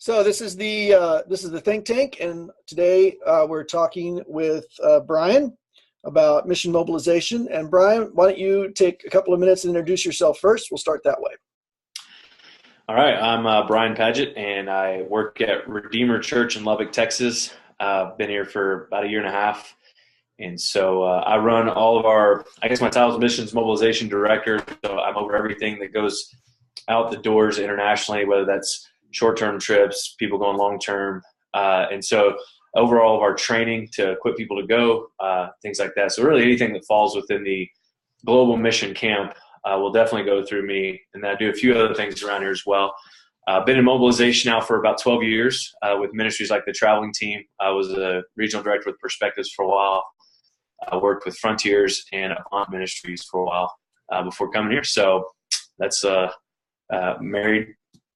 So this is the think tank, and today we're talking with Brian about mission mobilization. And Brian, why don't you take a couple of minutes and introduce yourself first? We'll start that way. All right, I'm Brian Padgett, and I work at Redeemer Church in Lubbock, Texas. I've been here for about a year and a half, and so I run all of our, I guess my title is Missions Mobilization Director, so I'm over everything that goes out the doors internationally, whether that's short-term trips, people going long-term, and so over all of our training to equip people to go, things like that. So really anything that falls within the global mission camp will definitely go through me, and then I do a few other things around here as well. I've been in mobilization now for about 12 years with ministries like the Traveling Team. I was a regional director with Perspectives for a while. I worked with Frontiers and Avant Ministries for a while before coming here. So that's married,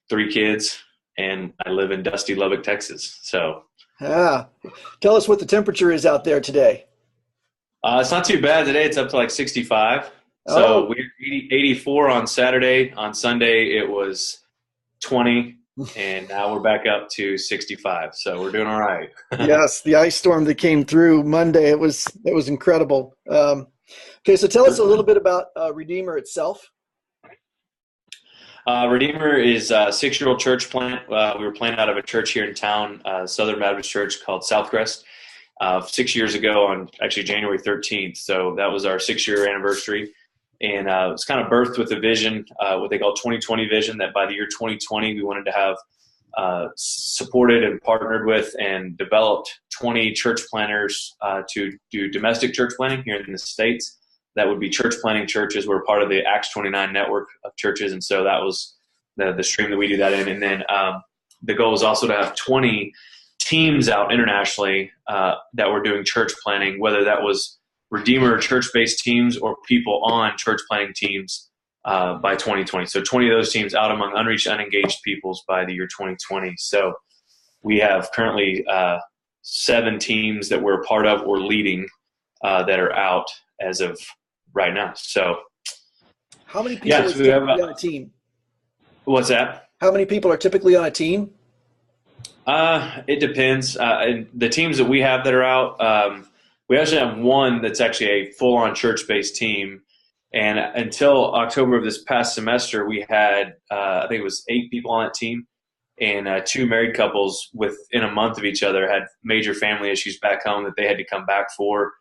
3 kids, and I live in dusty Lubbock, Texas. So, tell us what the temperature is out there today. It's not too bad today. It's up to like 65. So we're 84 on Saturday. On Sunday, it was 20, and now we're back up to 65. So we're doing all right. Yes, the ice storm that came through Monday, it was incredible. Okay, so tell us a little bit about Redeemer itself. Redeemer is a 6-year-old church plant. We were planted out of a church here in town, Southern Baptist Church called Southcrest, 6 years ago on actually January 13th. So that was our 6-year anniversary. And it was kind of birthed with a vision, what they call 2020 vision, that by the year 2020, we wanted to have supported and partnered with and developed 20 church planners to do domestic church planning here in the States. That would be church planning churches. We're part of the Acts 29 network of churches. And so that was the stream that we do that in. And then the goal is also to have 20 teams out internationally that were doing church planning, whether that was Redeemer church-based teams or people on church planning teams by 2020. So 20 of those teams out among unreached, unengaged peoples by the year 2020. So we have currently 7 teams that we're a part of or leading that are out as of right now. So how many people are typically on a team? What's that? How many people are typically on a team? It depends. And the teams that we have that are out, we actually have one that's actually a full-on church-based team. And until October of this past semester, we had, I think it was 8 people on that team. And 2 married couples within a month of each other had major family issues back home that they had to come back for.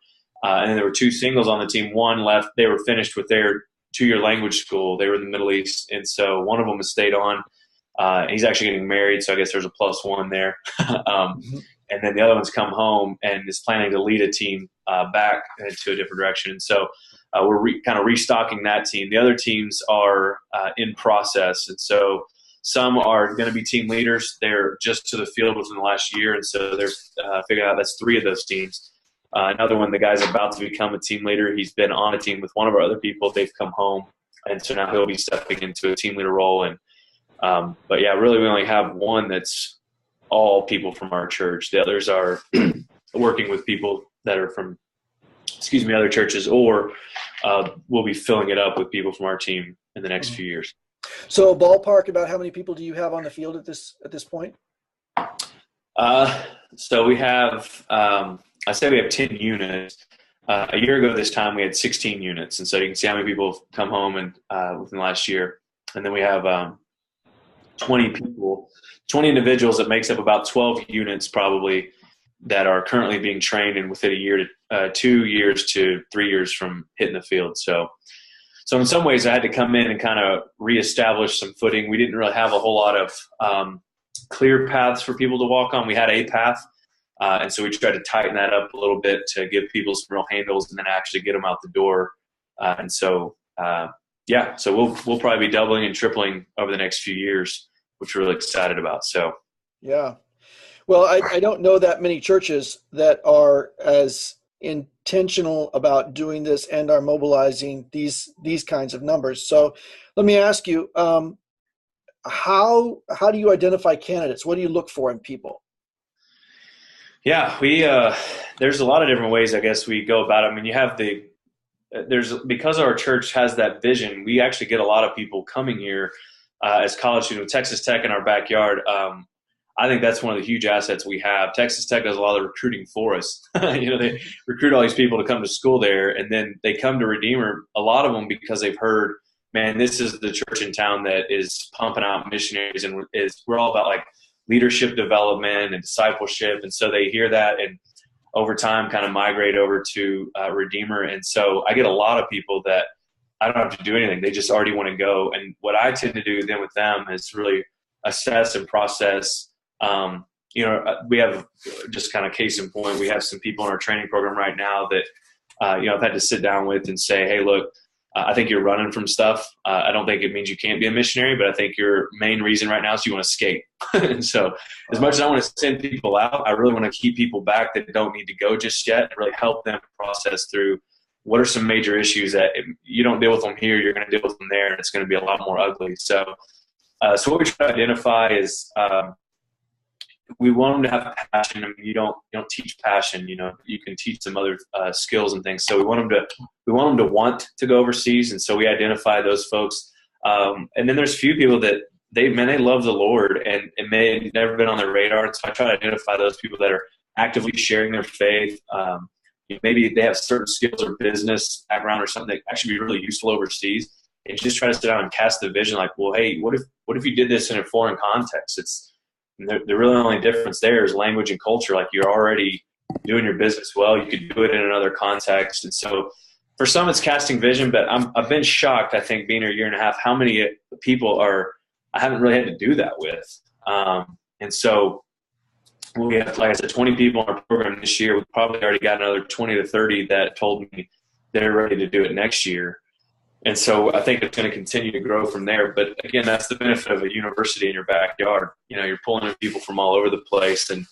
And then there were 2 singles on the team. One left. They were finished with their 2-year language school. They were in the Middle East. And so one of them has stayed on. He's actually getting married, so I guess there's a +1 there. And then the other one's come home and is planning to lead a team back into a different direction. And so we're kind of restocking that team. The other teams are in process. And so some are going to be team leaders. They're just to the field within the last year. And so they're figuring out that's 3 of those teams. Another one, the guy's about to become a team leader. He's been on a team with one of our other people. They've come home. And so now he'll be stepping into a team leader role. And but yeah, really we only have one that's all people from our church. The others are working with people that are from, other churches, or we'll be filling it up with people from our team in the next few years. So ballpark, about how many people do you have on the field at this point? So we have, I say we have 10 units. A year ago this time we had 16 units. And so you can see how many people have come home and within the last year. And then we have 20 people, 20 individuals that makes up about 12 units probably that are currently being trained and within a year to 2 years to 3 years from hitting the field. So in some ways I had to come in and kind of reestablish some footing. We didn't really have a whole lot of clear paths for people to walk on. We had a path. And so we tried to tighten that up a little bit to give people some real handles and then actually get them out the door. And so, so we'll probably be doubling and tripling over the next few years, which we're really excited about. So, yeah. Well, I don't know that many churches that are as intentional about doing this and are mobilizing these kinds of numbers. So let me ask you, how do you identify candidates? What do you look for in people? Yeah, there's a lot of different ways I guess we go about it. I mean, you have because our church has that vision, we actually get a lot of people coming here as college students. Texas Tech in our backyard. I think that's one of the huge assets we have. Texas Tech does a lot of recruiting for us. They recruit all these people to come to school there, and then they come to Redeemer, a lot of them because they've heard, man, this is the church in town that is pumping out missionaries, and we're all about like leadership development and discipleship. And so they hear that, and over time kind of migrate over to Redeemer. And so I get a lot of people that I don't have to do anything. They just already want to go. And what I tend to do then with them is really assess and process. We have, just kind of case in point, we have some people in our training program right now that, I've had to sit down with and say, hey, look, I think you're running from stuff. I don't think it means you can't be a missionary, but I think your main reason right now is you want to escape. And so as much as I want to send people out, I really want to keep people back that don't need to go just yet, and really help them process through what are some major issues that if you don't deal with them here, you're going to deal with them there, and it's going to be a lot more ugly. So what we try to identify is we want them to have passion. I mean, you don't teach passion. You can teach them other skills and things. So we want them to want to go overseas, and so we identify those folks. And then there's a few people that they love the Lord and it may have never been on their radar. And so I try to identify those people that are actively sharing their faith. Maybe they have certain skills or business background or something that actually be really useful overseas, and just try to sit down and cast the vision like, well, hey, what if you did this in a foreign context? The really only difference there is language and culture. Like, you're already doing your business well. You could do it in another context. And so for some, it's casting vision, but I've been shocked, I think, being here a year and a half, how many people I haven't really had to do that with. And so we have, like I said, 20 people in our program this year. We've probably already got another 20 to 30 that told me they're ready to do it next year. And so I think it's going to continue to grow from there. But again, that's the benefit of a university in your backyard. You're pulling in people from all over the place. And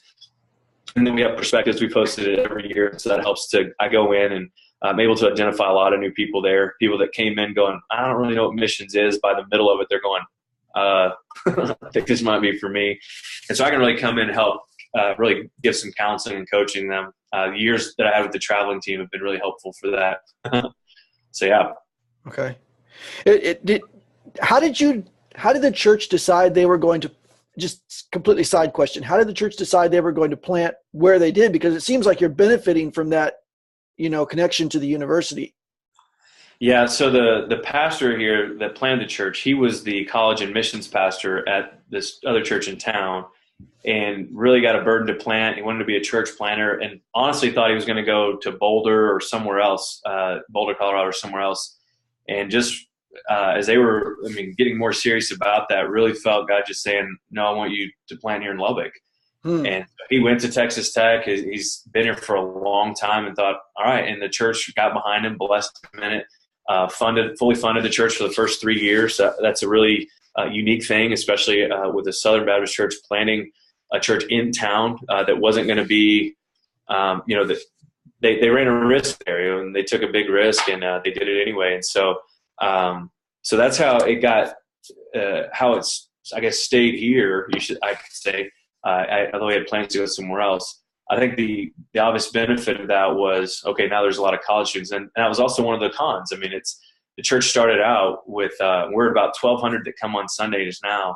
then we have perspectives. We posted it every year. So that helps I go in and I'm able to identify a lot of new people there, people that came in going, I don't really know what missions is. By the middle of it, they're going, I think this might be for me. And so I can really come in and help really give some counseling and coaching them. The years that I had with the traveling team have been really helpful for that. So, yeah. Okay. How did the church decide they were going to, just completely side question, how did the church decide they were going to plant where they did? Because it seems like you're benefiting from that, connection to the university. Yeah. So the pastor here that planted the church, he was the college and missions pastor at this other church in town, and really got a burden to plant. He wanted to be a church planter, and honestly thought he was going to go to Boulder or somewhere else, Boulder, Colorado or somewhere else. And just as they were, getting more serious about that, really felt God just saying, no, I want you to plant here in Lubbock. And he went to Texas Tech. He's been here for a long time and thought, all right. And the church got behind him, blessed him in it, fully funded the church for the first 3 years. That's a really unique thing, especially with the Southern Baptist Church planting a church in town that wasn't going to be, they ran a risk there, and they took a big risk, and they did it anyway. And so that's how it got, how it's, I guess, stayed here. I could say, although he had plans to go somewhere else. I think the obvious benefit of that was, okay, now there's a lot of college students, and that was also one of the cons. The church started out with, we're about 1,200 that come on Sundays now.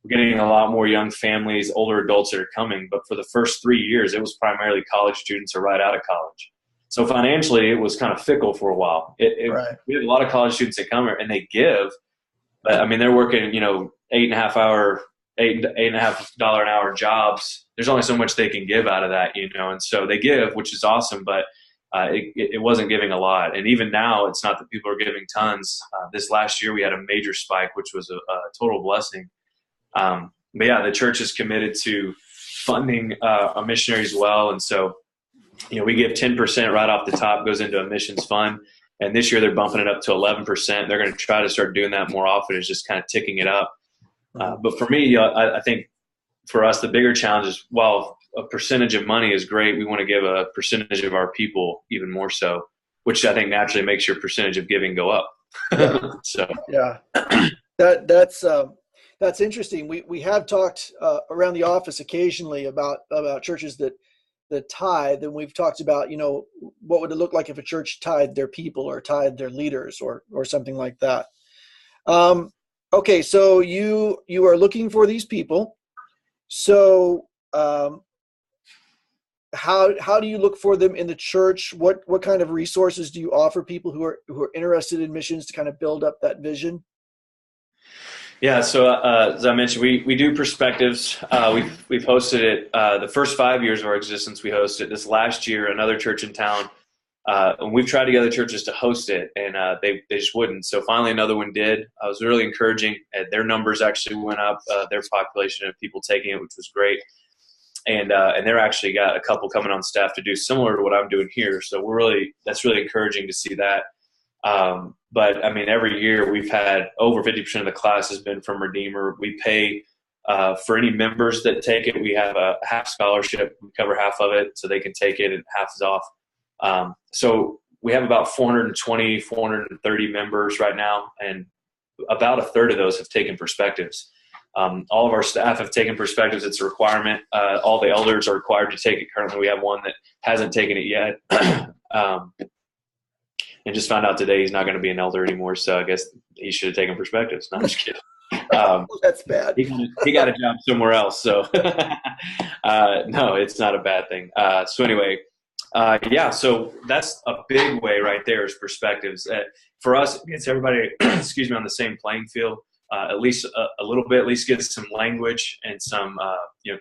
We're getting a lot more young families, older adults that are coming, but for the first 3 years, it was primarily college students or right out of college. So financially, it was kind of fickle for a while. Right. We had a lot of college students that come here and they give, but they're working, $8.50 an hour jobs. There's only so much they can give out of that, and so they give, which is awesome, but it wasn't giving a lot. And even now, it's not that people are giving tons. This last year, we had a major spike, which was a total blessing. But yeah, the church is committed to funding a missionary as well. And so, we give 10% right off the top, goes into a missions fund. And this year they're bumping it up to 11%. They're going to try to start doing that more often. It's just kind of ticking it up. But for me, I think for us, the bigger challenge is, while a percentage of money is great, we want to give a percentage of our people even more so, which I think naturally makes your percentage of giving go up. So yeah, that's interesting. We have talked around the office occasionally about churches that tithe, and we've talked about, what would it look like if a church tithed their people or tithed their leaders or something like that. Okay, so you are looking for these people. So, how do you look for them in the church? What kind of resources do you offer people who are interested in missions to kind of build up that vision? Yeah, so as I mentioned, we do perspectives. We've hosted it the first 5 years of our existence. We hosted it. This last year, another church in town, and we've tried to get other churches to host it, and they just wouldn't. So finally, another one did. It was really encouraging. Their numbers actually went up. Their population of people taking it, which was great. And they're actually got a couple coming on staff to do similar to what I'm doing here. So that's really encouraging to see that. But I mean, every year we've had over 50% of the class has been from Redeemer. We pay for any members that take it. We have a half scholarship. We cover half of it so they can take it and half is off. So we have about 420, 430 members right now, and about a third of those have taken perspectives. All of our staff have taken perspectives. It's a requirement. All the elders are required to take it. Currently, we have one that hasn't taken it yet. And just found out today he's not going to be an elder anymore. So I guess he should have taken perspectives. No, I'm just kidding. That's bad. He got a job somewhere else. So no, it's not a bad thing. So anyway, yeah, so that's a big way right there is perspectives. For us, it gets everybody, excuse me, on the same playing field. At least a little bit, at least gets some language and some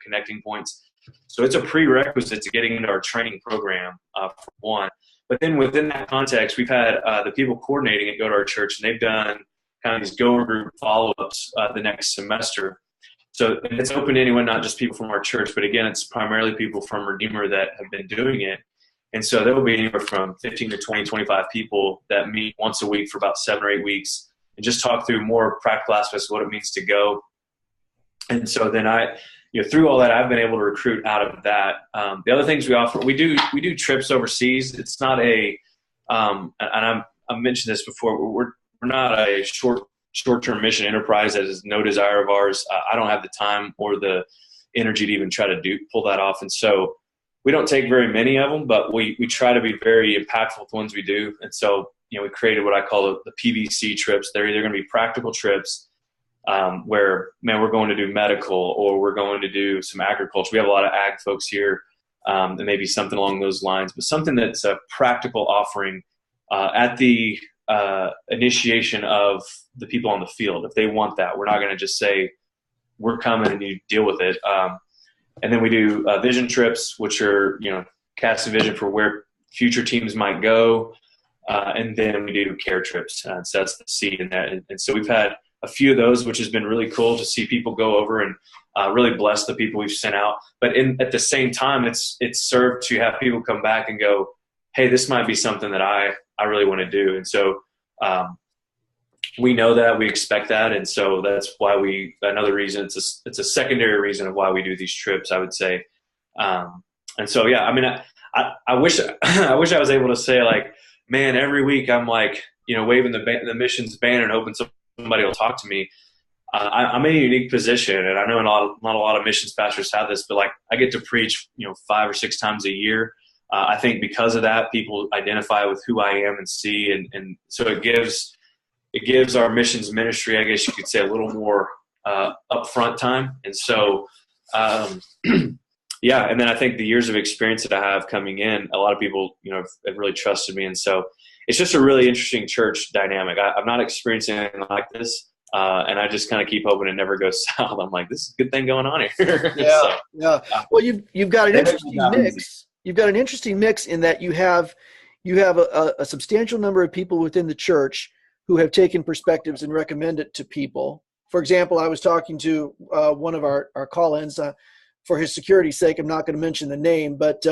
connecting points. So it's a prerequisite to getting into our training program for one. But then within that context, we've had the people coordinating it go to our church, and they've done kind of these go group follow-ups the next semester. So it's open to anyone, not just people from our church, but again, it's primarily people from Redeemer that have been doing it. And so there will be anywhere from 15 to 20, 25 people that meet once a week for about 7 or 8 weeks and just talk through more practical aspects of what it means to go. And so then through all that, I've been able to recruit out of that. The other things we offer, we do trips overseas. It's not and I've mentioned this before. We're not a short-term mission enterprise. That is no desire of ours. I don't have the time or the energy to even try to pull that off. And so we don't take very many of them, but we try to be very impactful with the ones we do. And so we created what I call the PVC trips. They're either going to be practical trips. Where, man, we're going to do medical or we're going to do some agriculture. We have a lot of ag folks here, and maybe something along those lines, but something that's a practical offering at the initiation of the people on the field. If they want that, we're not going to just say, we're coming and you deal with it. And then we do vision trips, which are, casting vision for where future teams might go. And then we do care trips. So that's the C in that. And so we've had a few of those, which has been really cool to see people go over and really bless the people we've sent out. But at the same time, it's served to have people come back and go, hey, this might be something that I really want to do. And so we know that, we expect that. And so that's why another reason, it's a secondary reason of why we do these trips, I would say. And so, yeah, I mean, I wish I was able to say, like, man, every week I'm like, waving the missions banner and hoping somebody will talk to me. I'm in a unique position, and I know not a lot of missions pastors have this, but like I get to preach, 5 or 6 times a year. I think because of that, people identify with who I am and see, and so it gives our missions ministry, I guess you could say, a little more upfront time. And so, yeah. And then I think the years of experience that I have coming in, a lot of people, have really trusted me, and so it's just a really interesting church dynamic. I'm not experiencing anything like this. And I just kind of keep hoping it never goes south. I'm like, this is a good thing going on here. Yeah. So, yeah. Well, you've got an interesting mix. You've got an interesting mix in that you have a substantial number of people within the church who have taken perspectives and recommend it to people. For example, I was talking to one of our call-ins, for his security's sake, I'm not going to mention the name, but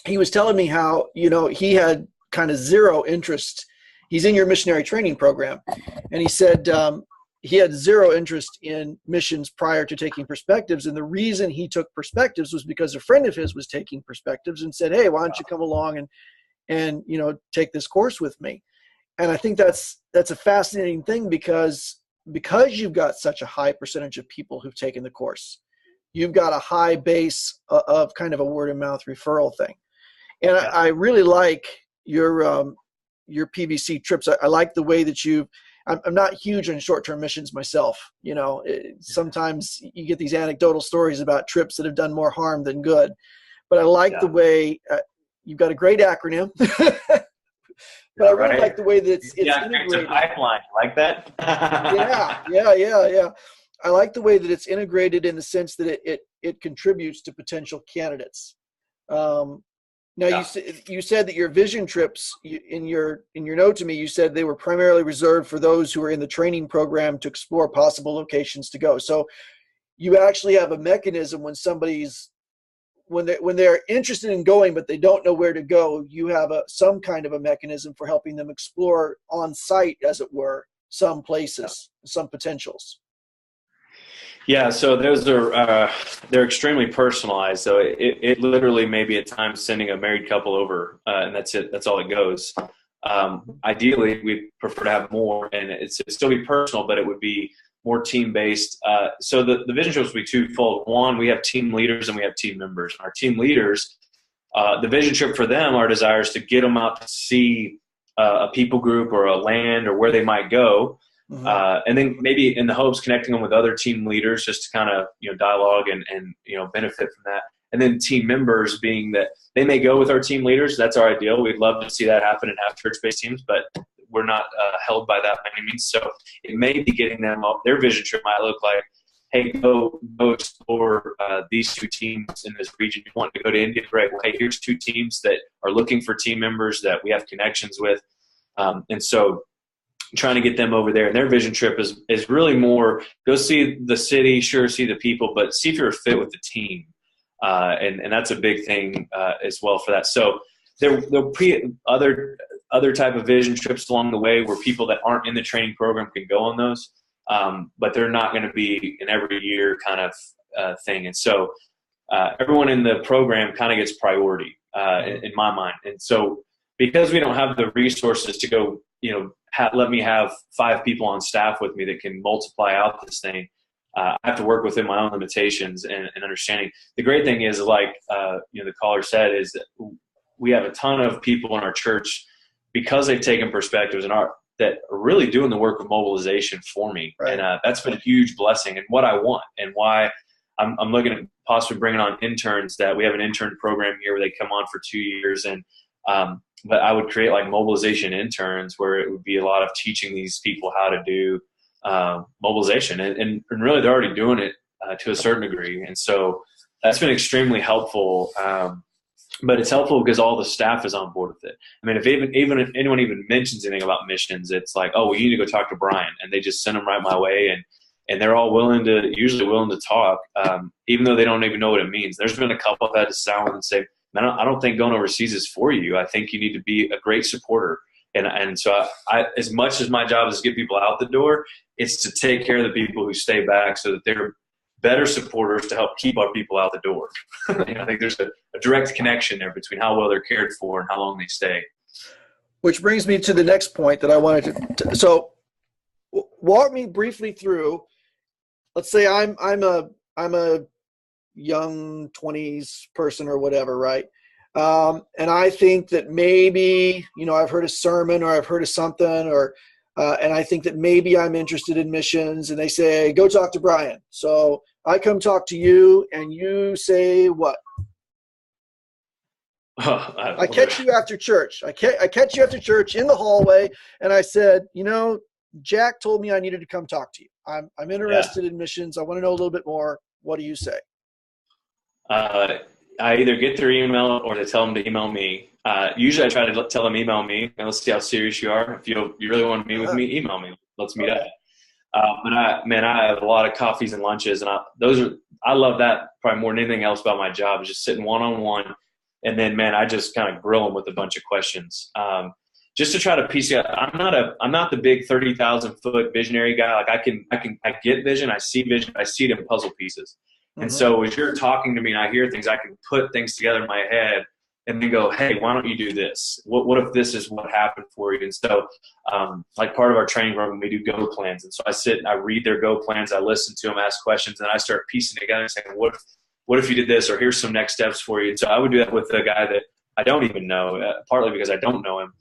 he was telling me how, he had kind of zero interest. He's in your missionary training program. And he said he had zero interest in missions prior to taking perspectives. And the reason he took perspectives was because a friend of his was taking perspectives and said, hey, why don't you come along and take this course with me? And I think that's a fascinating thing because you've got such a high percentage of people who've taken the course. You've got a high base of kind of a word of mouth referral thing. And I really like your PVC trips. I like the way that I'm not huge on short-term missions myself. Sometimes you get these anecdotal stories about trips that have done more harm than good. But I like the way you've got a great acronym. But I really like the way that it's integrated. Pipeline. You like that? Yeah. I like the way that it's integrated in the sense that it contributes to potential candidates. You said that your vision trips, in your note to me, you said they were primarily reserved for those who are in the training program to explore possible locations to go. So you actually have a mechanism when they're interested in going, but they don't know where to go. You have some kind of a mechanism for helping them explore on site, as it were, some places, some potentials. Yeah, so those are they're extremely personalized. So it literally may be at times sending a married couple over, and that's it. That's all it goes. Ideally, we prefer to have more, and it'd still be personal, but it would be more team-based. So the vision trips will be twofold. One, we have team leaders and we have team members. Our team leaders, the vision trip for them, our desire is to get them out to see a people group or a land or where they might go. Mm-hmm. And then maybe in the hopes connecting them with other team leaders just to kind of dialogue and benefit from that. And then team members being that they may go with our team leaders. That's our ideal. We'd love to see that happen and have church-based teams, but we're not held by that by any means. So it may be getting them up. Their vision trip might look like, hey, go explore these two teams in this region. You want to go to India? Great. Well, hey, here's two teams that are looking for team members that we have connections with. And so trying to get them over there. And their vision trip is really more go see the city, sure, see the people, but see if you're a fit with the team. And that's a big thing as well for that. So there'll be other type of vision trips along the way where people that aren't in the training program can go on those, but they're not going to be an every year kind of thing. And so everyone in the program kind of gets priority in my mind. And so because we don't have the resources to go, let me have 5 people on staff with me that can multiply out this thing. I have to work within my own limitations and understanding. The great thing is, like the caller said, is that we have a ton of people in our church because they've taken perspectives that are really doing the work of mobilization for me. Right. And that's been a huge blessing and what I want and why I'm looking at possibly bringing on interns. That we have an intern program here where they come on for 2 years. And but I would create like mobilization interns where it would be a lot of teaching these people how to do mobilization. And really they're already doing it to a certain degree. And so that's been extremely helpful. But it's helpful because all the staff is on board with it. I mean, if anyone even mentions anything about missions, it's like, oh, well, you need to go talk to Brian. And they just send them right my way. And they're all usually willing to talk, even though they don't even know what it means. There's been a couple I've had to sound and say, man, I don't think going overseas is for you. I think you need to be a great supporter. And so I, as much as my job is to get people out the door, it's to take care of the people who stay back so that they're better supporters to help keep our people out the door. I think there's a direct connection there between how well they're cared for and how long they stay. Which brings me to the next point that I wanted to so walk me briefly through. Let's say I'm a young 20s person or whatever, right? And I think that maybe, I've heard a sermon or I've heard of something and I think that maybe I'm interested in missions, and they say, go talk to Brian. So I come talk to you and you say what? I catch you after church. I catch you after church in the hallway. And I said, Jack told me I needed to come talk to you. I'm interested in missions. I want to know a little bit more. What do you say? I either get their email or they tell them to email me. Usually I try to tell them email me and let's see how serious you are. If you really want to meet with me, email me. Let's meet up. But I have a lot of coffees and lunches, and I love that probably more than anything else about my job is just sitting one-on-one. And then, I just kind of grill them with a bunch of questions, just to try to piece it out. I'm not the big 30,000 foot visionary guy. Like I get vision, I see vision, I see it in puzzle pieces. And so as you're talking to me and I hear things, I can put things together in my head and then go, hey, why don't you do this? What if this is what happened for you? And so like part of our training program, we do go plans. And so I sit and I read their go plans. I listen to them, ask questions, and I start piecing together and saying, what if you did this? Or here's some next steps for you. And so I would do that with a guy that I don't even know, partly because I don't know him.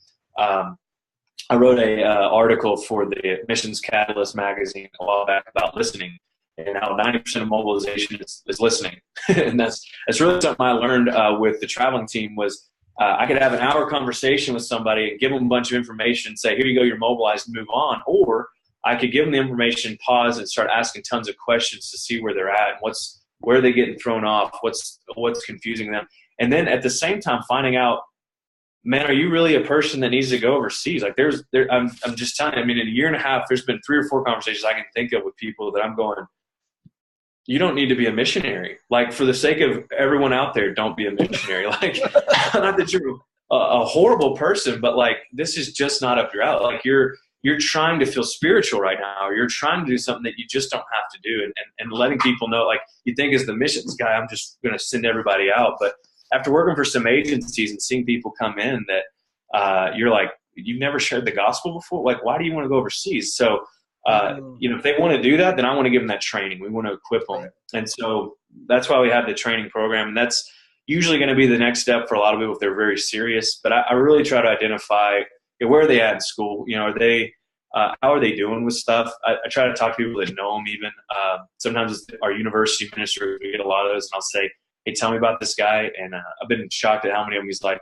I wrote a article for the Missions Catalyst magazine a while back about listening and how 90% of mobilization is listening. And that's really something I learned with the traveling team was I could have an hour conversation with somebody and give them a bunch of information and say, here you go, you're mobilized, and move on. Or I could give them the information, pause, and start asking tons of questions to see where they're at and where are they getting thrown off, what's confusing them. And then at the same time finding out, man, are you really a person that needs to go overseas? Like I'm just telling you, I mean, in a year and a half, there's been 3 or 4 conversations I can think of with people that I'm going, you don't need to be a missionary. Like, for the sake of everyone out there, don't be a missionary. Like, not that you're a horrible person, but like, this is just not up your alley. Like, you're trying to feel spiritual right now. You're trying to do something that you just don't have to do. And letting people know, like, you think as the missions guy, I'm just going to send everybody out. But after working for some agencies and seeing people come in that you're like, you've never shared the gospel before. Like, why do you want to go overseas? So, if they want to do that, then I want to give them that training. We want to equip them. Right. And so that's why we have the training program. And that's usually going to be the next step for a lot of people if they're very serious. But I really try to identify, where are they at in school? Are they, how are they doing with stuff? I try to talk to people that know them even. Sometimes it's our university minister, we get a lot of those, and I'll say, hey, tell me about this guy. And I've been shocked at how many of them he's like,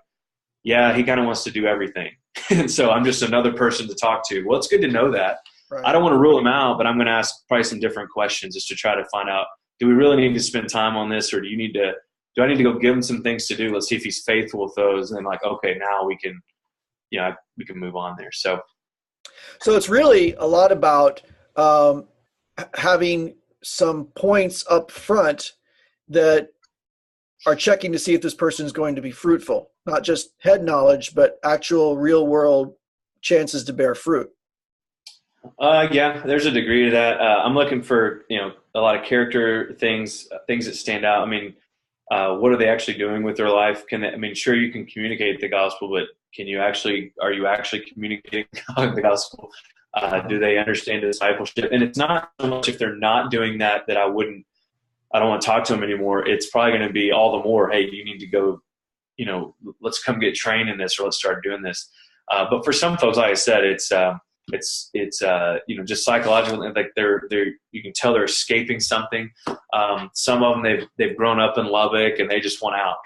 yeah, he kind of wants to do everything. And so I'm just another person to talk to. Well, it's good to know that. Right. I don't want to rule him out, but I'm going to ask probably some different questions just to try to find out, do we really need to spend time on this, or do I need to go give him some things to do? Let's see if he's faithful with those. And then, like, okay, now we can move on there. So it's really a lot about having some points up front that are checking to see if this person is going to be fruitful, not just head knowledge, but actual real world chances to bear fruit. Yeah, there's a degree to that. I'm looking for, a lot of character things that stand out. I mean, what are they actually doing with their life? Sure, you can communicate the gospel, but are you actually communicating the gospel? Do they understand discipleship? And it's not so much if they're not doing that I don't want to talk to them anymore. It's probably going to be all the more, hey, you need to go, let's come get trained in this, or let's start doing this. But for some folks, like I said, it's just psychological, and like they're you can tell they're escaping something. Some of them they've grown up in Lubbock and they just want out,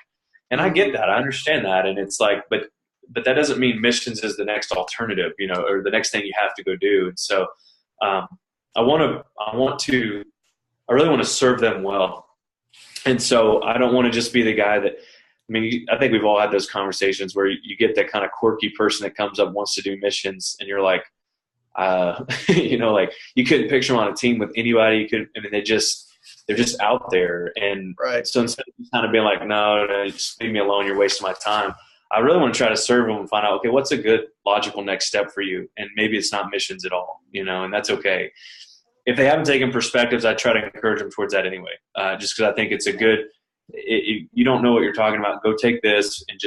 and I get that, I understand that, and it's like, but that doesn't mean missions is the next alternative, or the next thing you have to go do. And so I really want to serve them well, and so I don't want to just be the guy that. I think we've all had those conversations where you get that kind of quirky person that comes up, wants to do missions, and you're like, like you couldn't picture them on a team with anybody. They're just out there. And right. So instead of kind of being like, no, just leave me alone, you're wasting my time, I really want to try to serve them and find out, okay, what's a good logical next step for you? And maybe it's not missions at all, and that's okay. If they haven't taken perspectives, I try to encourage them towards that anyway, just because I think it's a good, you don't know what you're talking about, go take this and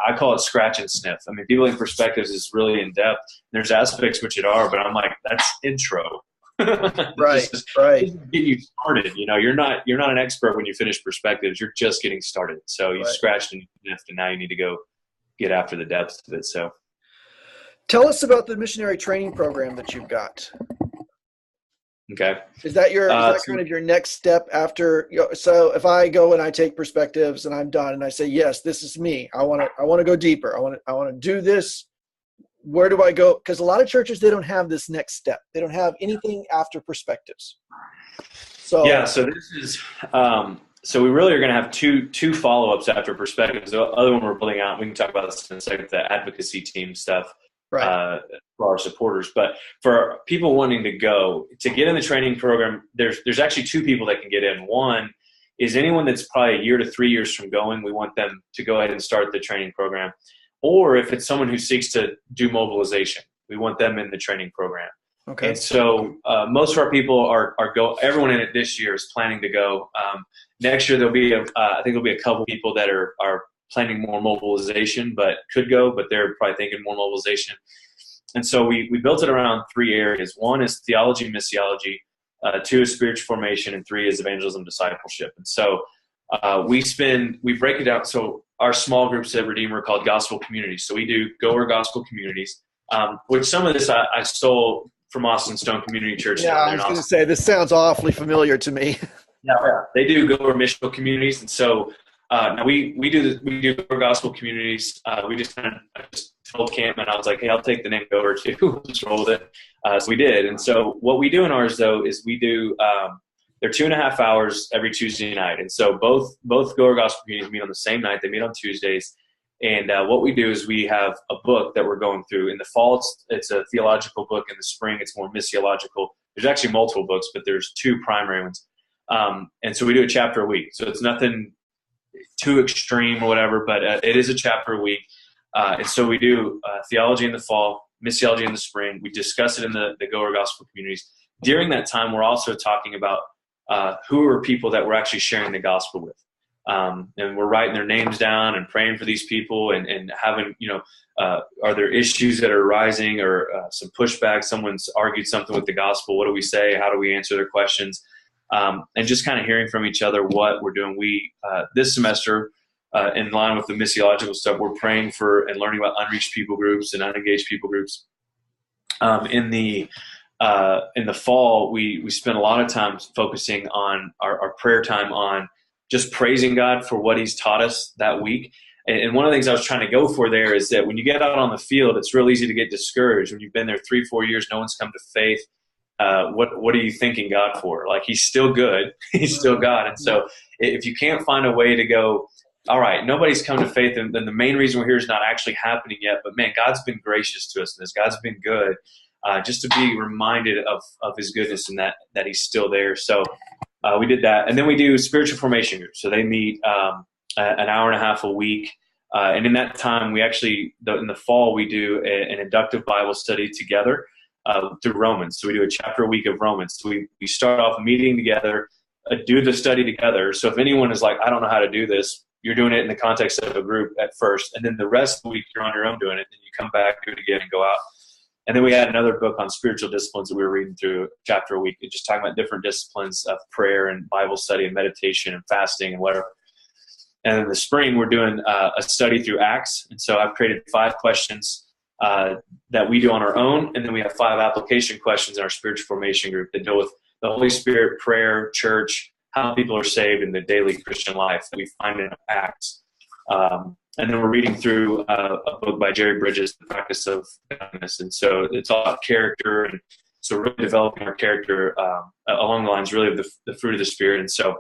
I call it scratch and sniff. People in perspectives is really in depth. There's aspects which it are, but I'm like, that's intro. Right. Right. Get you started. You're not an expert when you finish perspectives. You're just getting started. So you scratched and sniffed, and now you need to go get after the depths of it. So tell us about the missionary training program that you've got. Okay. Is that kind of your next step after? So if I go and I take perspectives and I'm done and I say, yes, this is me. I want to go deeper. I want to do this. Where do I go? Because a lot of churches, they don't have this next step. They don't have anything after perspectives. So yeah. So this is. So we really are going to have two follow-ups after perspectives. The other one we're building out. We can talk about this in a second. The advocacy team stuff. Right. For our supporters, but for people wanting to get in the training program, there's actually 2 people that can get in. One is anyone that's probably a year to 3 years from going. We want them to go ahead and start the training program. Or if it's someone who seeks to do mobilization, we want them in the training program. Okay. And so most of our people everyone in it this year is planning to go. Next year I think there'll be a couple people that are planning more mobilization, but could go, but they're probably thinking more mobilization. And so we built it around 3 areas. 1 is theology and missiology, 2 is spiritual formation, and 3 is evangelism discipleship. And so we break it down. So our small groups at Redeemer are called gospel communities. So we do goer gospel communities. which some of this I stole from Austin Stone Community Church. Yeah, I was going to say, this sounds awfully familiar to me. Yeah, they do go over missional communities, and so now we do go over gospel communities. We just I just told Cam, and I was like, hey, I'll take the name Goer too. We'll just roll with it. So we did, and so what we do in ours though is we do they're 2.5 hours every Tuesday night, and so both Goer gospel communities meet on the same night. They meet on Tuesdays, and what we do is we have a book that we're going through. In the fall, it's a theological book. In the spring, it's more missiological. There's actually multiple books, but there's 2 primary ones. And so we do a chapter a week. So it's nothing too extreme or whatever, but it is a chapter a week. And so we do theology in the fall, missiology in the spring. We discuss it in the Goer gospel communities. During that time, we're also talking about who are people that we're actually sharing the gospel with. And we're writing their names down and praying for these people and having, are there issues that are arising or some pushback? Someone's argued something with the gospel. What do we say? How do we answer their questions? And just kind of hearing from each other what we're doing. We this semester, in line with the missiological stuff, we're praying for and learning about unreached people groups and unengaged people groups. In the fall, we spent a lot of time focusing on our prayer time on just praising God for what He's taught us that week. And one of the things I was trying to go for there is that when you get out on the field, it's real easy to get discouraged. When you've been there 3-4 years, no one's come to faith. What are you thanking God for? Like, He's still good. He's still God. And so if you can't find a way to go, all right, nobody's come to faith, and then the main reason we're here is not actually happening yet, but man, God's been gracious to us in this. God's been good. Just to be reminded of His goodness and that He's still there. So we did that. And then we do spiritual formation groups. So they meet an hour and a half a week. And in that time, we actually, in the fall, we do an inductive Bible study together through Romans. So we do a chapter a week of Romans. So we start off meeting together, do the study together. So if anyone is like, I don't know how to do this, you're doing it in the context of a group at first. And then the rest of the week, you're on your own doing it. Then you come back, do it again, and go out. And then we had another book on spiritual disciplines that we were reading through a chapter a week, and just talking about different disciplines of prayer and Bible study and meditation and fasting and whatever. And in the spring, we're doing a study through Acts. And so I've created 5 questions that we do on our own. And then we have 5 application questions in our spiritual formation group that deal with the Holy Spirit, prayer, church, how people are saved in the daily Christian life that we find in Acts. And then we're reading through a book by Jerry Bridges, The Practice of Kindness. And so it's all about character. And so really developing our character along the lines really of the fruit of the Spirit. And so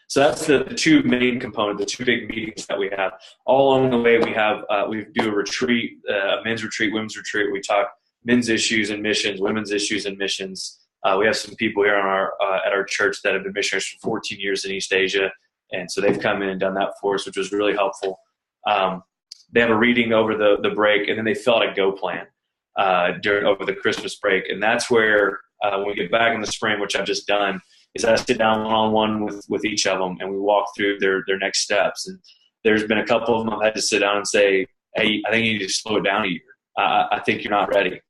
so that's the 2 main components, the 2 big meetings that we have. All along the way, we do a retreat, a men's retreat, women's retreat. We talk men's issues and missions, women's issues and missions. We have some people here on at our church that have been missionaries for 14 years in East Asia. And so they've come in and done that for us, which was really helpful. They have a reading over the break, and then they fill out a go plan over the Christmas break. And that's where when we get back in the spring, which I've just done, is I sit down one-on-one with each of them, and we walk through their next steps. And there's been a couple of them I've had to sit down and say, hey, I think you need to slow it down a year. I think you're not ready.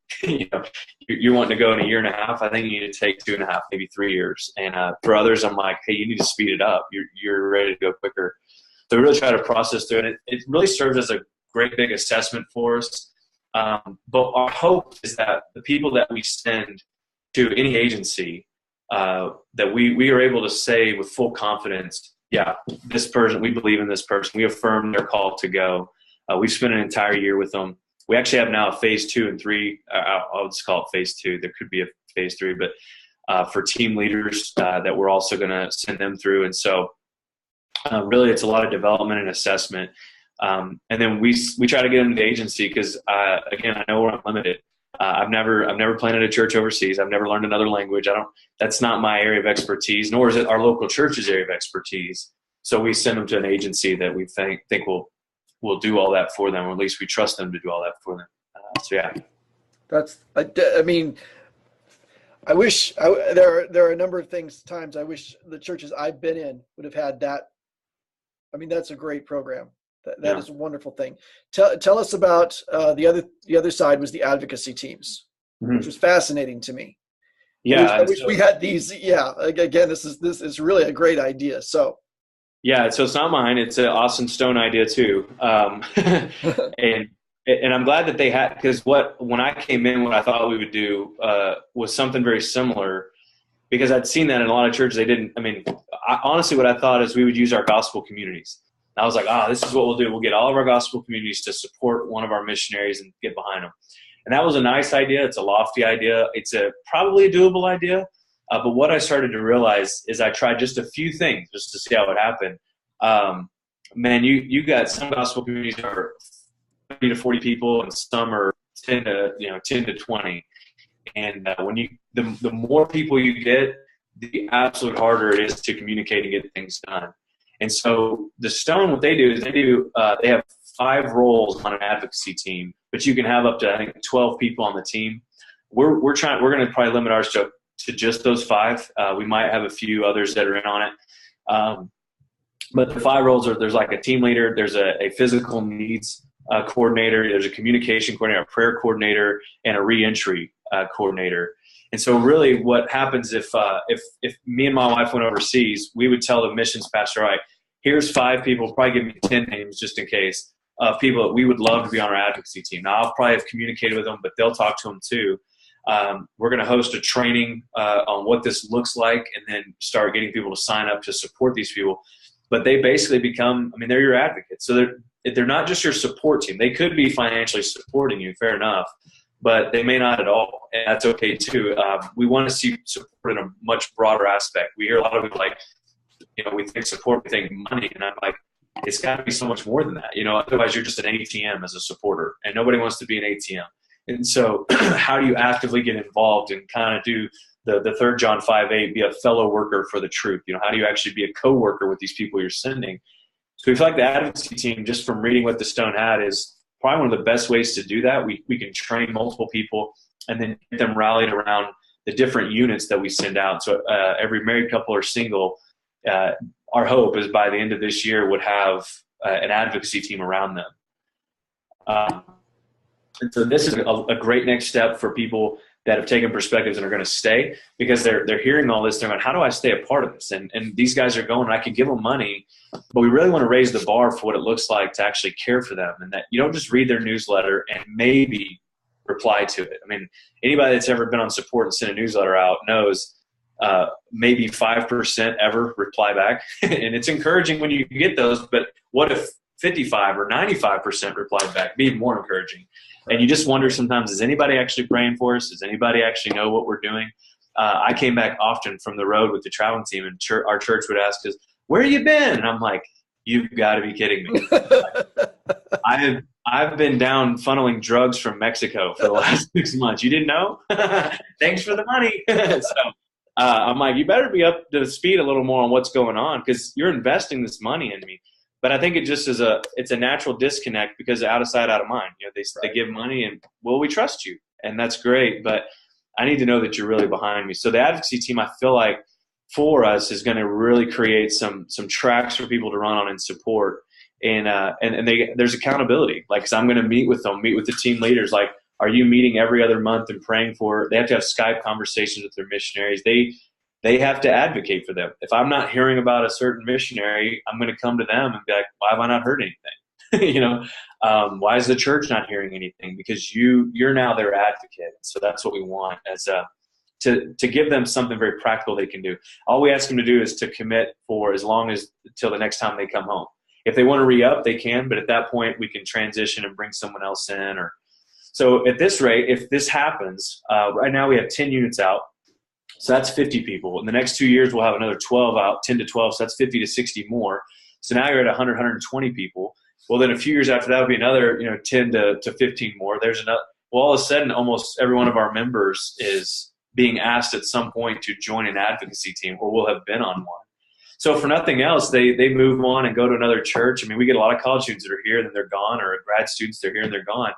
You're wanting to go in a year and a half. I think you need to take 2.5, maybe 3 years. And for others, I'm like, hey, you need to speed it up. You're ready to go quicker. So we really try to process through it. It really serves as a great big assessment for us. But our hope is that the people that we send to any agency, that we are able to say with full confidence, yeah, this person, we believe in this person. We affirm their call to go. We've spent an entire year with them. We actually have now a phase 2 and 3. I'll just call it phase 2. There could be a phase 3, but for team leaders that we're also going to send them through. And so really it's a lot of development and assessment. And then we try to get into the agency because, again, I know we're unlimited. I've never planted a church overseas. I've never learned another language. That's not my area of expertise, nor is it our local church's area of expertise. So we send them to an agency that we think will do all that for them, or at least we trust them to do all that for them. So yeah. I mean, I wish there are a number of times I wish the churches I've been in would have had that. I mean, that's a great program. That is a wonderful thing. Tell us about the other side was the advocacy teams, which was fascinating to me. Yeah, I wish we had these. Yeah, again, this is really a great idea. So. Yeah, so it's not mine. It's an Austin Stone idea too. And and I'm glad that they had, because when I came in, what I thought we would do was something very similar, because I'd seen that in a lot of churches. They didn't. I mean, honestly, what I thought is we would use our gospel communities. And I was like, this is what we'll do. We'll get all of our gospel communities to support one of our missionaries and get behind them. And that was a nice idea. It's a lofty idea. It's probably a doable idea. But what I started to realize is I tried just a few things just to see how it happened. Man, you got some gospel communities are 30 to 40 people, and some are 10 to 20. And the more people you get, the absolute harder it is to communicate and get things done. And so the Stone, what they do is they have 5 roles on an advocacy team, but you can have up to, I think, 12 people on the team. We're going to probably limit ours to just those 5. We might have a few others that are in on it. But the 5 roles there's like a team leader, there's a physical needs coordinator, there's a communication coordinator, a prayer coordinator, and a reentry coordinator. And so really what happens if me and my wife went overseas, we would tell the missions pastor, all right, here's 5 people, probably give me 10 names just in case, of people that we would love to be on our advocacy team. Now, I'll probably have communicated with them, but they'll talk to them too. We're going to host a training on what this looks like, and then start getting people to sign up to support these people. But they basically become, they're your advocates. So they're not just your support team. They could be financially supporting you, fair enough, but they may not at all, and that's okay too. We want to see support in a much broader aspect. We hear a lot of people like, we think support, we think money, and I'm like, it's got to be so much more than that. Otherwise you're just an ATM as a supporter, and nobody wants to be an ATM. And so how do you actively get involved and kind of do the 3 John 5:8, be a fellow worker for the truth? How do you actually be a co-worker with these people you're sending? So we feel like the advocacy team, just from reading what the Stone had, is probably one of the best ways to do that. We can train multiple people and then get them rallied around the different units that we send out. So every married couple or single, our hope is by the end of this year would have an advocacy team around them. And so this is a great next step for people that have taken perspectives and are going to stay, because they're hearing all this. They're going, how do I stay a part of this? And these guys are going, I could give them money, but we really want to raise the bar for what it looks like to actually care for them. And that you don't just read their newsletter and maybe reply to it. Anybody that's ever been on support and sent a newsletter out knows maybe 5% ever reply back. And it's encouraging when you get those, but what if 55 or 95% replied back? Be more encouraging. And you just wonder sometimes, is anybody actually praying for us? Does anybody actually know what we're doing? I came back often from the road with the traveling team, and our church would ask us, where have you been? And I'm like, you've got to be kidding me. I've been down funneling drugs from Mexico for the last 6 months. You didn't know? Thanks for the money. So I'm like, you better be up to speed a little more on what's going on, because you're investing this money in me. But I think it just is it's a natural disconnect, because out of sight, out of mind. They give money and, well, we trust you, and that's great, but I need to know that you're really behind me. So the advocacy team, I feel like for us, is going to really create some tracks for people to run on and support, and there's accountability. Like, 'cause I'm going to meet with the team leaders. Like, are you meeting every other month and praying for? They have to have Skype conversations with their missionaries. They have to advocate for them. If I'm not hearing about a certain missionary, I'm going to come to them and be like, why have I not heard anything? Why is the church not hearing anything? Because you're now their advocate. So that's what we want, as to give them something very practical they can do. All we ask them to do is to commit for as long as till the next time they come home. If they want to re-up, they can, but at that point we can transition and bring someone else in. So at this rate, if this happens, right now we have 10 units out. So that's 50 people. In the next 2 years, we'll have another 12 out, 10 to 12. So that's 50 to 60 more. So now you're at 100, 120 people. Well, then a few years after that will be another, 10 to 15 more. There's another. Well, all of a sudden, almost every one of our members is being asked at some point to join an advocacy team, or will have been on one. So for nothing else, they move on and go to another church. We get a lot of college students that are here and then they're gone, or grad students, they're here and they're gone.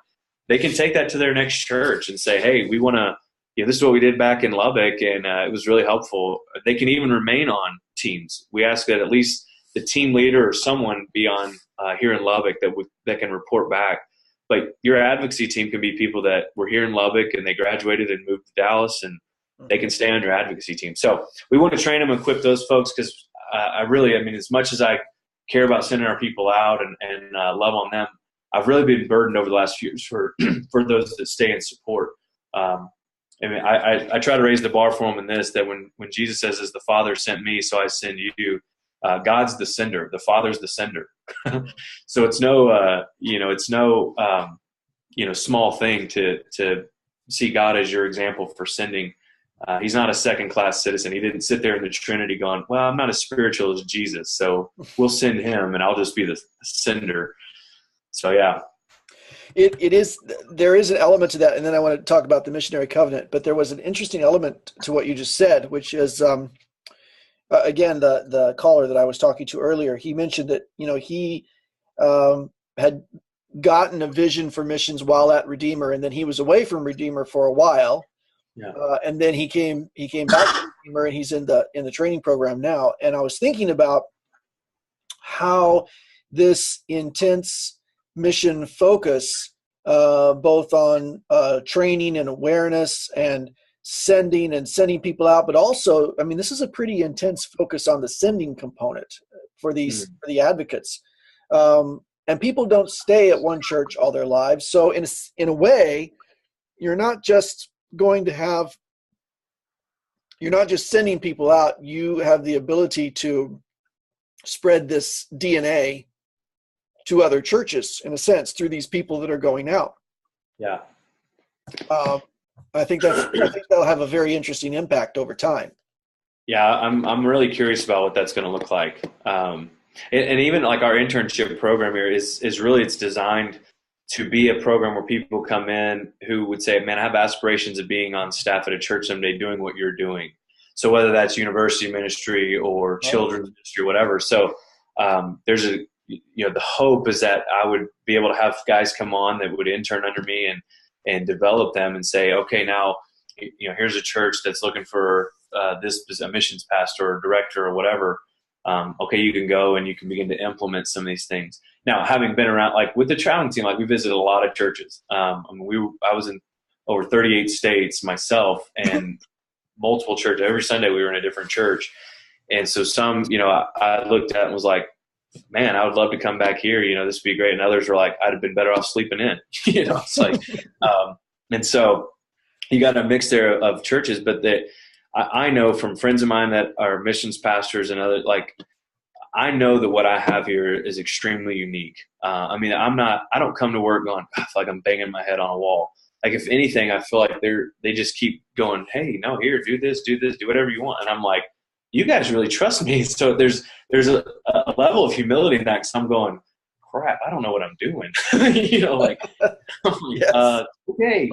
They can take that to their next church and say, hey, we want to, this is what we did back in Lubbock, and it was really helpful. They can even remain on teams. We ask that at least the team leader or someone be on here in Lubbock that can report back. But your advocacy team can be people that were here in Lubbock and they graduated and moved to Dallas, and they can stay on your advocacy team. So we want to train them and equip those folks, because as much as I care about sending our people out and love on them, I've really been burdened over the last few years for for those that stay in support. I mean, I try to raise the bar for them in this, that when Jesus says, as the Father sent me, so I send you, God's the sender, the Father's the sender. So it's no, small thing to see God as your example for sending. He's not a second-class citizen. He didn't sit there in the Trinity going, well, I'm not as spiritual as Jesus, so we'll send him and I'll just be the sender. So, yeah. There is an element to that, and then I want to talk about the missionary covenant, but there was an interesting element to what you just said, which is, again, the caller that I was talking to earlier, he mentioned that, he had gotten a vision for missions while at Redeemer, and then he was away from Redeemer for a while. Yeah. And then he came back to Redeemer, and he's in the training program now. And I was thinking about how this intense mission focus, both on training and awareness and sending people out, but also, I mean, this is a pretty intense focus on the sending component for for the advocates. And people don't stay at one church all their lives. So in a way, you're not just sending people out. You have the ability to spread this DNA to other churches, in a sense, through these people that are going out. Yeah. I think that'll have a very interesting impact over time. Yeah, I'm really curious about what that's going to look like. And even like our internship program here is really, it's designed to be a program where people come in who would say, man, I have aspirations of being on staff at a church someday doing what you're doing. So whether that's university ministry or children's ministry, whatever. So there's the hope is that I would be able to have guys come on that would intern under me and develop them and say, okay, now, here's a church that's looking for a missions pastor or director or whatever. Okay, you can go and you can begin to implement some of these things. Now, having been around, like with the traveling team, like we visited a lot of churches. I was in over 38 states myself, and multiple churches. Every Sunday we were in a different church. And so some, I looked at and was like, man, I would love to come back here. This would be great. And others were like, I'd have been better off sleeping in. It's like, and so you got a mix there of churches, but I know from friends of mine that are missions pastors and other, like, I know that what I have here is extremely unique. I don't come to work going, I feel like I'm banging my head on a wall. Like, if anything, I feel like they just keep going, hey, no, here, do this, do whatever you want. And I'm like, you guys really trust me. So there's a level of humility in that, because I'm going, crap, I don't know what I'm doing. Yes. Okay,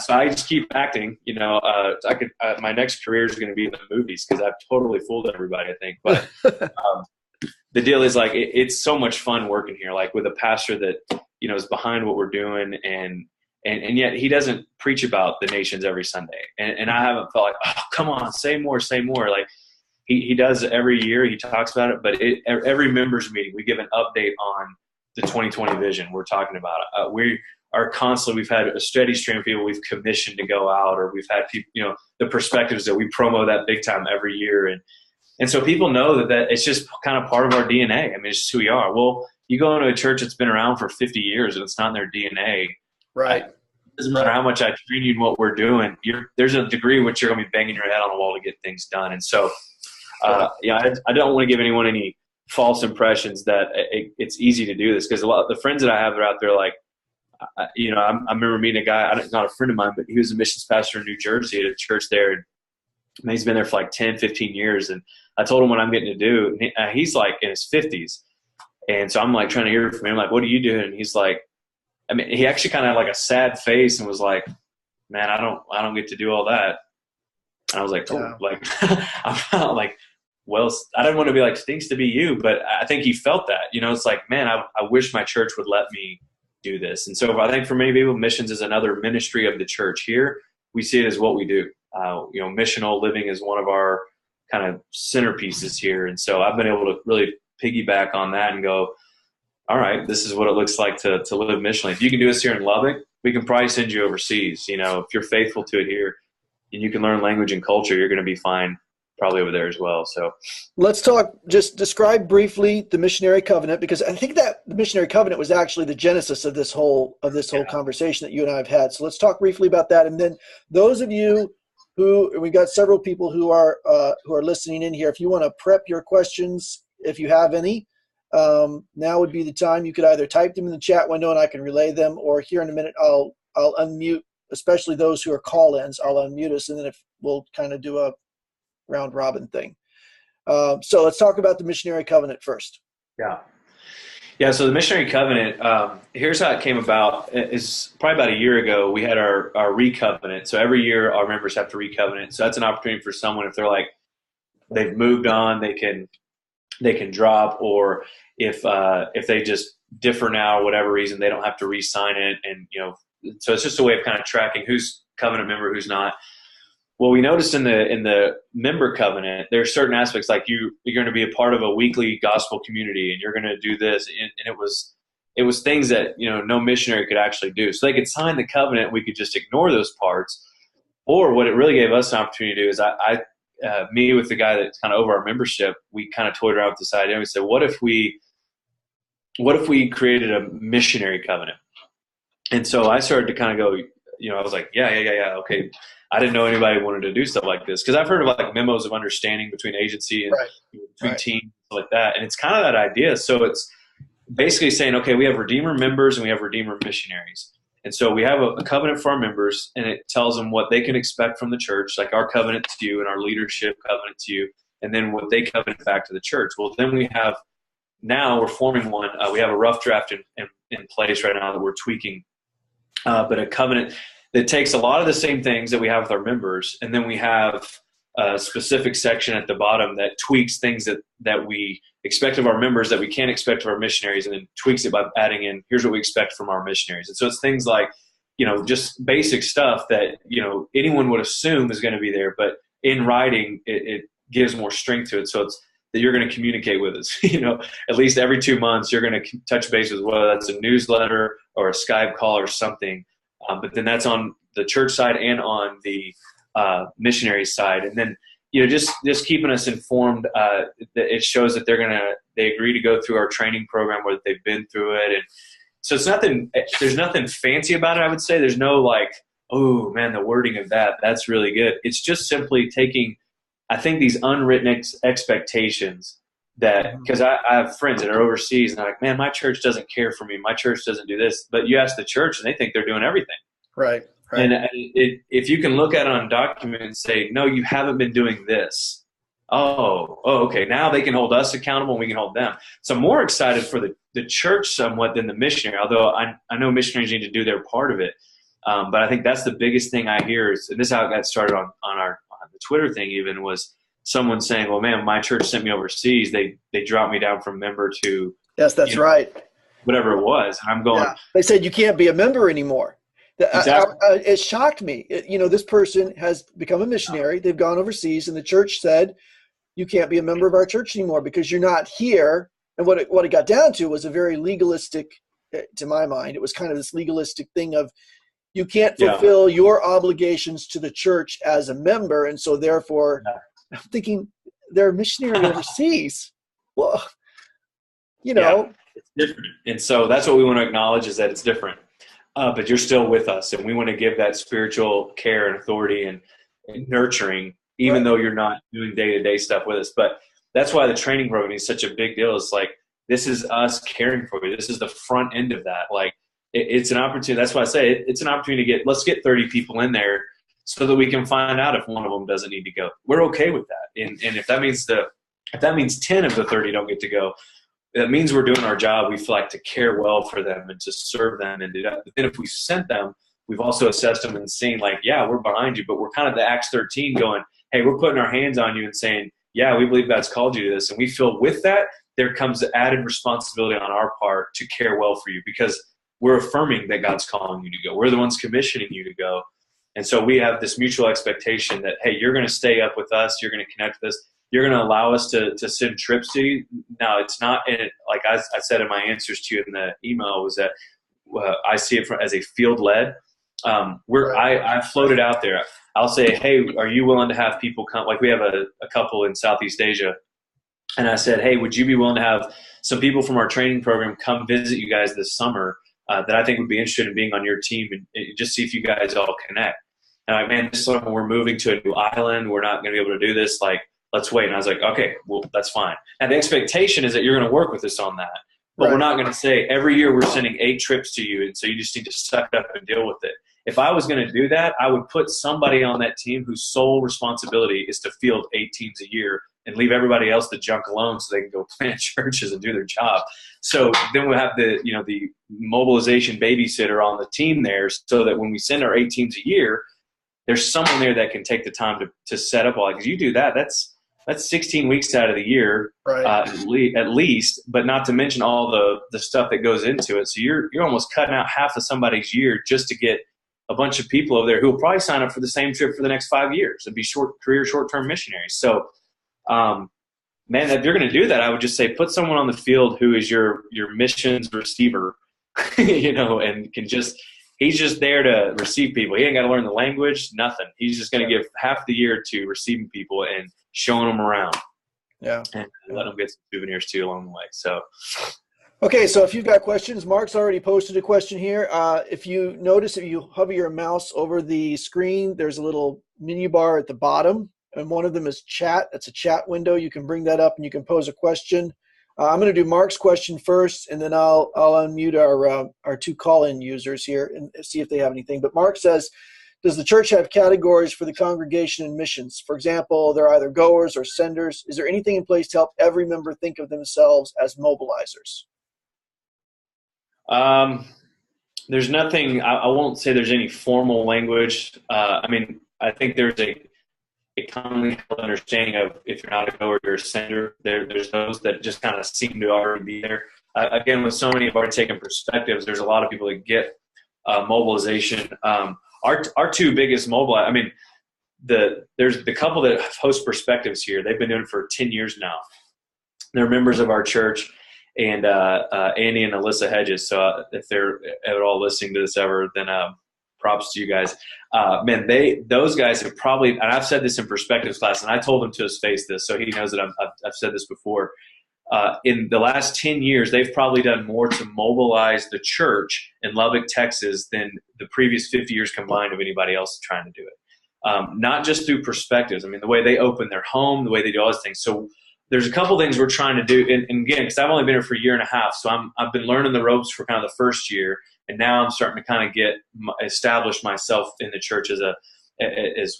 so I just keep acting. My next career is going to be in the movies, because I've totally fooled everybody, I think. But the deal is, like, it's so much fun working here, like with a pastor that is behind what we're doing, and yet he doesn't preach about the nations every Sunday. And I haven't felt like, oh, come on, say more. Like he does every year. He talks about it, but every members meeting, we give an update on the 2020 vision we're talking about. We are constantly, we've had a steady stream of people we've commissioned to go out, or we've had people, the perspectives that we promo that big time every year. And so people know that it's just kind of part of our DNA. I mean, it's just who we are. Well, you go into a church that's been around for 50 years and it's not in their DNA. Right. It doesn't matter how much I train you in what we're doing. There's a degree in which you're going to be banging your head on the wall to get things done. And so, I don't want to give anyone any false impressions that it's easy to do this, because a lot of the friends that I have that are out there, like, I remember meeting a guy, not a friend of mine, but he was a missions pastor in New Jersey at a church there. And he's been there for like 10, 15 years. And I told him what I'm getting to do. And he's like in his 50s. And so I'm like trying to hear from him, like, what are you doing? And he's like, he actually kind of had like a sad face and was like, man, I don't get to do all that. And I was like, oh, like, I'm not like, well, I didn't want to be like, stinks to be you, but I think he felt that, it's like, man, I wish my church would let me do this. And so I think for many people, missions is another ministry of the church. Here, we see it as what we do. Missional living is one of our kind of centerpieces here. And so I've been able to really piggyback on that and go, all right, this is what it looks like to live missionally. If you can do this here in Lubbock, we can probably send you overseas. If you're faithful to it here and you can learn language and culture, you're going to be fine probably over there as well. So let's talk, just describe briefly the missionary covenant, because I think that the missionary covenant was actually the genesis of this whole conversation that you and I have had. So let's talk briefly about that. And then those of you who, we've got several people who are listening in here, if you want to prep your questions, if you have any, now would be the time. You could either type them in the chat window and I can relay them, or here in a minute I'll unmute, especially those who are call-ins. I'll unmute us, and then we'll kind of do a round robin thing. So let's talk about the missionary covenant first. Yeah. So the missionary covenant, here's how it came about. Is probably about a year ago, we had our recovenant. So every year our members have to recovenant. So that's an opportunity for someone, if they're like, they've moved on, they can drop, or if they just differ now, or whatever reason, they don't have to re-sign it. And, so it's just a way of kind of tracking who's covenant member, who's not. Well, we noticed in the member covenant, there are certain aspects, like you're going to be a part of a weekly gospel community, and you're going to do this, and it was things that no missionary could actually do. So they could sign the covenant, we could just ignore those parts. Or what it really gave us an opportunity to do is me with the guy that's kind of over our membership, we kind of toyed around with this idea. We said, what if we created a missionary covenant? And so I started to kind of go, I was like, yeah, okay. I didn't know anybody wanted to do stuff like this, because I've heard of like memos of understanding between agency and between teams like that. And it's kind of that idea. So it's basically saying, okay, we have Redeemer members and we have Redeemer missionaries. And so we have a covenant for our members, and it tells them what they can expect from the church, like our covenant to you and our leadership covenant to you, and then what they covenant back to the church. Well, then we're forming one. We have a rough draft in place right now that we're tweaking, but a covenant that takes a lot of the same things that we have with our members, and then we have a specific section at the bottom that tweaks things that we expect of our members that we can't expect of our missionaries, and then tweaks it by adding in, here's what we expect from our missionaries. And so it's things like, just basic stuff that, anyone would assume is going to be there, but in writing, it gives more strength to it. So it's that you're going to communicate with us, at least every 2 months, you're going to touch base with, whether that's a newsletter or a Skype call or something. But then that's on the church side and on the missionary side. And then, just keeping us informed, that it shows that they agree to go through our training program, where they've been through it. And so there's nothing fancy about it, I would say. There's no like, oh man, the wording of that's really good. It's just simply taking, I think, these unwritten expectations that, because I have friends that are overseas and they're like, man, my church doesn't care for me. My church doesn't do this. But you ask the church and they think they're doing everything. Right. And if you can look at it on a document and say, no, you haven't been doing this. Oh, okay. Now they can hold us accountable and we can hold them. So I'm more excited for the church somewhat than the missionary, although I know missionaries need to do their part of it. But I think that's the biggest thing I hear is, and this is how it got started on the Twitter thing even, was someone saying, well, man, my church sent me overseas. They dropped me down from member to, yes, that's right, whatever it was. And I'm going, they said you can't be a member anymore. Exactly. It shocked me. This person has become a missionary. They've gone overseas, and the church said, you can't be a member of our church anymore because you're not here. And what it got down to was a very legalistic, to my mind, it was kind of this legalistic thing of, you can't fulfill your obligations to the church as a member. And so therefore, I'm thinking, they're a missionary overseas. Well, it's different. And so that's what we want to acknowledge, is that it's different. But you're still with us, and we want to give that spiritual care and authority and nurturing, even though you're not doing day-to-day stuff with us. But that's why the training program is such a big deal. It's like, this is us caring for you. This is the front end of that. Like, it's an opportunity. That's why I say it's an opportunity let's get 30 people in there so that we can find out if one of them doesn't need to go. We're okay with that. And if that means 10 of the 30 don't get to go, that means we're doing our job. We feel like to care well for them and to serve them and do that. But then if we sent them, we've also assessed them and seen like, yeah, we're behind you, but we're kind of the Acts 13 going, hey, we're putting our hands on you and saying, yeah, we believe God's called you to this. And we feel with that, there comes the added responsibility on our part to care well for you, because we're affirming that God's calling you to go. We're the ones commissioning you to go. And so we have this mutual expectation that, hey, you're going to stay up with us. You're going to connect with us. You're going to allow us to send trips to you. Now, it's not, like I said in my answers to you in the email, was that I see it as a field-led. I floated out there. I'll say, hey, are you willing to have people come? Like we have a couple in Southeast Asia. And I said, hey, would you be willing to have some people from our training program come visit you guys this summer that I think would be interested in being on your team and just see if you guys all connect. And I'm like, man, this summer we're moving to a new island. We're not going to be able to do this. Like, let's wait. And I was like, okay, well, that's fine. And the expectation is that you're going to work with us on that. But Right. we're not going to say every year we're sending 8 trips to you, and so you just need to suck it up and deal with it. If I was going to do that, I would put somebody on that team whose sole responsibility is to field 8 teams a year and leave everybody else the junk alone so they can go plant churches and do their job. So then we'll have the mobilization babysitter on the team there so that when we send our 8 teams a year, there's someone there that can take the time to set up all that. Because you do that, that's 16 weeks out of the year, Right. at least, but not to mention all the stuff that goes into it. So you're almost cutting out half of somebody's year just to get a bunch of people over there who will probably sign up for the same trip for the next 5 years and be short-term missionaries. So, man, if you're going to do that, I would just say put someone on the field who is your missions receiver, and he's just there to receive people. He ain't got to learn the language, nothing. He's just going to give half the year to receiving people and showing them around. Yeah. And let them get some souvenirs too along the way. So, Okay, so if you've got questions, Mark's already posted a question here. If you notice, if you hover your mouse over the screen, there's a little menu bar at the bottom, and one of them is chat. That's a chat window. You can bring that up and you can pose a question. I'm going to do Mark's question first, and then I'll unmute our 2 call-in users here and see if they have anything. But Mark says, does the church have categories for the congregation and missions? For example, they're either goers or senders. Is there anything in place to help every member think of themselves as mobilizers? There's nothing, I won't say there's any formal language. I think there's a commonly held understanding of if you're not a goer, you're a sender. There's those that just kind of seem to already be there. Again, with so many of our taken perspectives, there's a lot of people that get mobilization. Our 2 biggest there's the couple that host perspectives here. They've been doing it for 10 years now. They're members of our church. And Andy and Alyssa Hedges. So if they're at all listening to this ever, then props to you guys. Man, those guys have probably, and I've said this in perspectives class, and I told him to his face this, so he knows that I've said this before. In the last 10 years, they've probably done more to mobilize the church in Lubbock, Texas, than the previous 50 years combined of anybody else trying to do it. Not just through perspectives. I mean, the way they open their home, the way they do all these things. So there's a couple things we're trying to do. And again, because I've only been here for a year and a half, so I've been learning the ropes for kind of the first year. And now I'm starting to kind of establish myself in the church as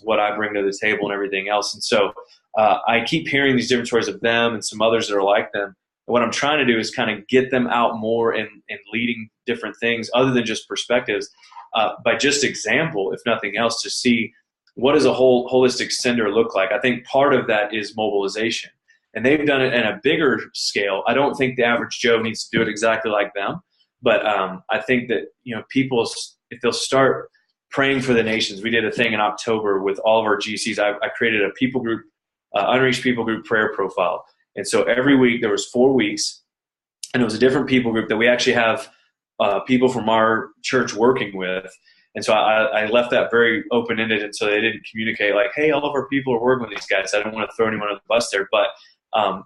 what I bring to the table and everything else. And so I keep hearing these different stories of them and some others that are like them. And what I'm trying to do is kind of get them out more and leading different things other than just perspectives by just example, if nothing else, to see what does a whole holistic sender look like. I think part of that is mobilization. And they've done it in a bigger scale. I don't think the average Joe needs to do it exactly like them. But I think that, people, if they'll start praying for the nations. We did a thing in October with all of our GCs. I created a people group, unreached people group prayer profile. And so every week, there was 4 weeks, and it was a different people group that we actually have people from our church working with. And so I left that very open-ended, and so they didn't communicate like, hey, all of our people are working with these guys. I don't want to throw anyone on the bus there. But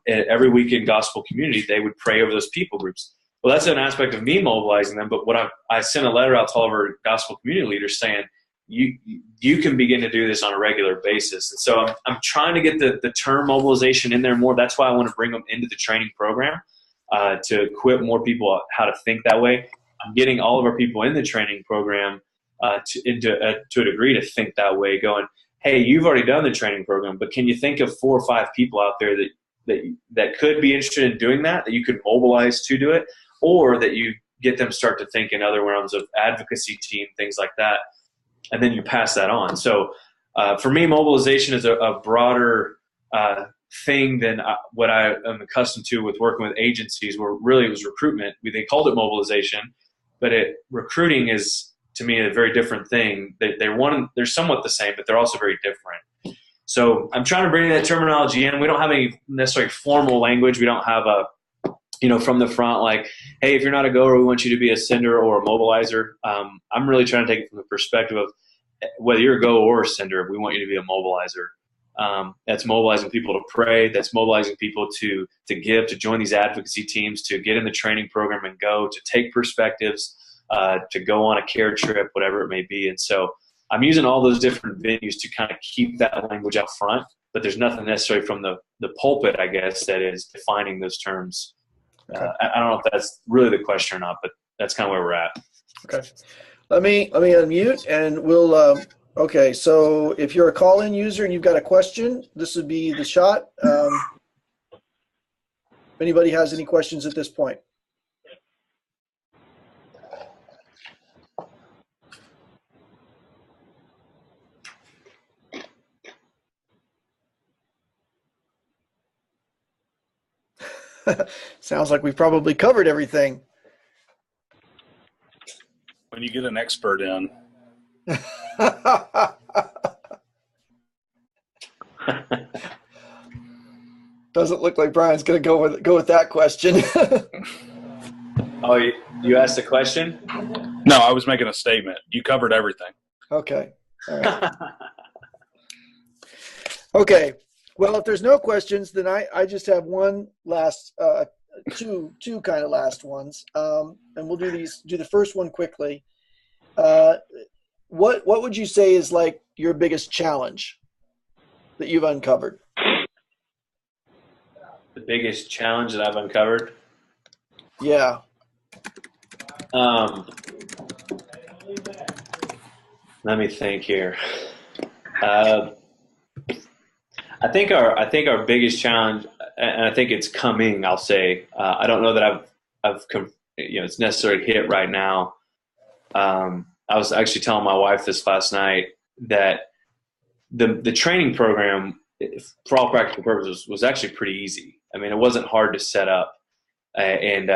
every week in Gospel Community, they would pray over those people groups. Well, that's an aspect of me mobilizing them. But what I sent a letter out to all of our Gospel Community leaders saying, you can begin to do this on a regular basis. And so I'm trying to get the term mobilization in there more. That's why I want to bring them into the training program to equip more people how to think that way. I'm getting all of our people in the training program to a degree to think that way, going, hey, you've already done the training program, but can you think of 4 or 5 people out there that could be interested in doing that you could mobilize to do it, or that you get them start to think in other realms of advocacy team, things like that, and then you pass that on. So for me, mobilization is a broader thing than what I am accustomed to with working with agencies, where really it was recruitment. They called it mobilization, but recruiting is, to me, a very different thing. They're somewhat the same, but they're also very different. So I'm trying to bring that terminology in. We don't have any necessarily formal language. We don't have from the front, like, hey, if you're not a goer, we want you to be a sender or a mobilizer. I'm really trying to take it from the perspective of whether you're a go or a sender, we want you to be a mobilizer. That's mobilizing people to pray. That's mobilizing people to give, to join these advocacy teams, to get in the training program and go, to take perspectives, to go on a care trip, whatever it may be. And so I'm using all those different venues to kind of keep that language up front, but there's nothing necessarily from the pulpit, I guess, that is defining those terms. Okay. I don't know if that's really the question or not, but that's kind of where we're at. Okay. Let me unmute and we'll okay, so if you're a call-in user and you've got a question, this would be the shot. If anybody has any questions at this point. Sounds like we've probably covered everything. When you get an expert in. Doesn't look like Brian's going to go with that question. Oh, you asked a question? No, I was making a statement. You covered everything. Okay. All right. Okay. Well, if there's no questions, then I just have one last, two kind of last ones, and we'll do the first one quickly. What would you say is like your biggest challenge that you've uncovered? The biggest challenge that I've uncovered? Yeah. Let me think here. I think our biggest challenge, and I think it's coming. I'll say I don't know that it's necessarily hit right now. I was actually telling my wife this last night that the training program, for all practical purposes, was actually pretty easy. I mean, it wasn't hard to set up, and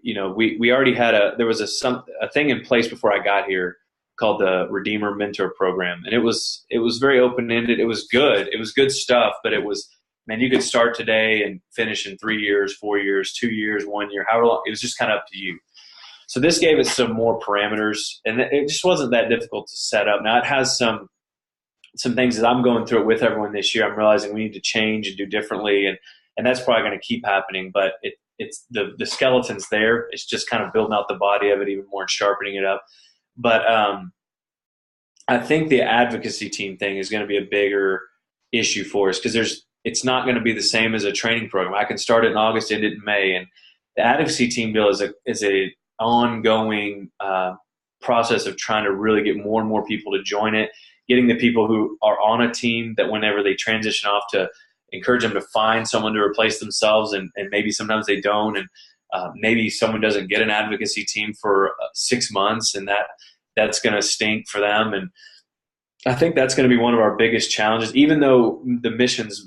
we already had there was a thing in place before I got here called the Redeemer Mentor Program, and it was very open ended. It was good. It was good stuff, but it was, man, you could start today and finish in 3 years, 4 years, 2 years, 1 year, however long. It was just kind of up to you. So this gave us some more parameters, and it just wasn't that difficult to set up. Now it has some things that I'm going through it with everyone this year. I'm realizing we need to change and do differently, and that's probably going to keep happening. But it's the skeleton's there. It's just kind of building out the body of it even more and sharpening it up. But I think the advocacy team thing is going to be a bigger issue for us because it's not going to be the same as a training program. I can start it in August, end it in May, and the advocacy team deal is a ongoing process of trying to really get more and more people to join it, getting the people who are on a team that whenever they transition off to encourage them to find someone to replace themselves, and maybe sometimes they don't, and maybe someone doesn't get an advocacy team for 6 months, and that's going to stink for them. And I think that's going to be one of our biggest challenges, even though the mission's